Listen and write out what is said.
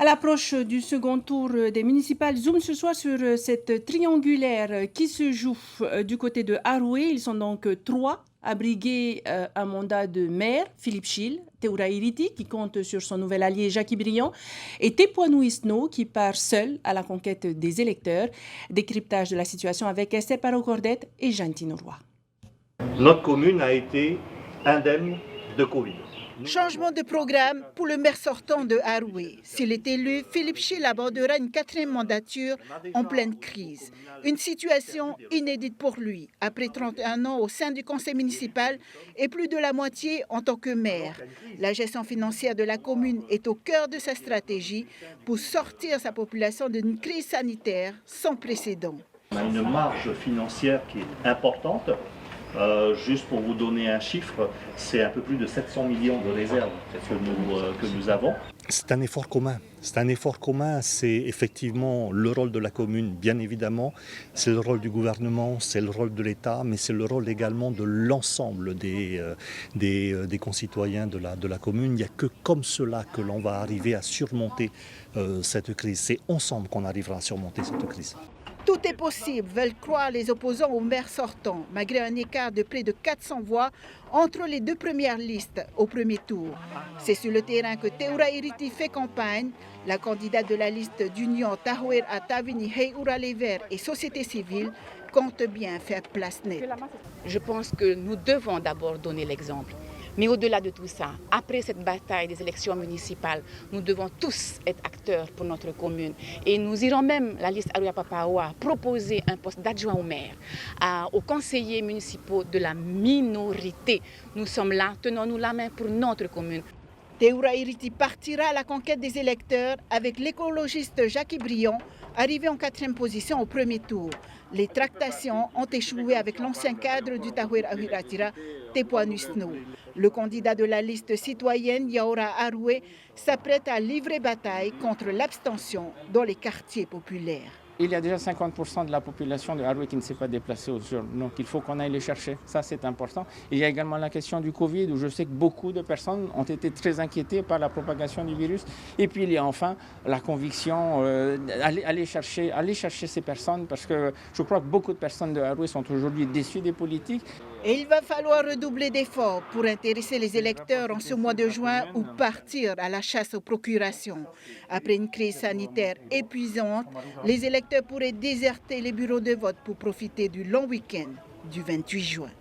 À l'approche du second tour des municipales, zoom ce soir sur cette triangulaire qui se joue du côté de Haroué. Ils sont donc trois à briguer un mandat de maire, Philippe Chil, Teura Iriti, qui compte sur son nouvel allié Jackie Briand, et Tepoinou Isno, qui part seul à la conquête des électeurs. Décryptage de la situation avec Esther Parot-Cordette et Jeanne Roy. Notre commune a été indemne de Covid. Changement de programme pour le maire sortant de Haroué. S'il est élu, Philippe Chil abordera une quatrième mandature en pleine crise. Une situation inédite pour lui, après 31 ans au sein du conseil municipal et plus de la moitié en tant que maire. La gestion financière de la commune est au cœur de sa stratégie pour sortir sa population d'une crise sanitaire sans précédent. On a une marge financière qui est importante. Juste pour vous donner un chiffre, c'est un peu plus de 700 millions de réserves que nous avons. C'est un effort commun. C'est effectivement le rôle de la commune, bien évidemment. C'est le rôle du gouvernement, c'est le rôle de l'État, mais c'est le rôle également de l'ensemble des concitoyens de la commune. Il n'y a que comme cela que l'on va arriver à surmonter cette crise. C'est ensemble qu'on arrivera à surmonter cette crise. Tout est possible, veulent croire les opposants au maire sortant, malgré un écart de près de 400 voix entre les deux premières listes au premier tour. C'est sur le terrain que Teura Iriti fait campagne. La candidate de la liste d'Union Tahoer Atavini Heyoura Les Verts et Société civile compte bien faire place nette. Je pense que nous devons d'abord donner l'exemple. Mais au-delà de tout ça, après cette bataille des élections municipales, nous devons tous être acteurs pour notre commune. Et nous irons même, la liste Alouya Papaoua, proposer un poste d'adjoint au maire, aux conseillers municipaux de la minorité. Nous sommes là, tenons-nous la main pour notre commune. Teura Iriti partira à la conquête des électeurs avec l'écologiste Jackie Briand, arrivé en 4e position au premier tour. Les tractations ont échoué avec l'ancien cadre du Tahoer Ahuratira, Tepoinou Isno. Le candidat de la liste citoyenne, Yaora Haroué, s'apprête à livrer bataille contre l'abstention dans les quartiers populaires. Il y a déjà 50% de la population de Haroué qui ne s'est pas déplacée aux urnes. Donc il faut qu'on aille les chercher. Ça, c'est important. Il y a également la question du Covid, où je sais que beaucoup de personnes ont été très inquiétées par la propagation du virus. Et puis il y a enfin la conviction d'aller chercher ces personnes, parce que je crois que beaucoup de personnes de Haroué sont aujourd'hui déçues des politiques. Et il va falloir redoubler d'efforts pour intéresser les électeurs en ce mois de juin ou partir à la chasse aux procurations. Après une crise sanitaire épuisante, les électeurs pourraient déserter les bureaux de vote pour profiter du long week-end du 28 juin.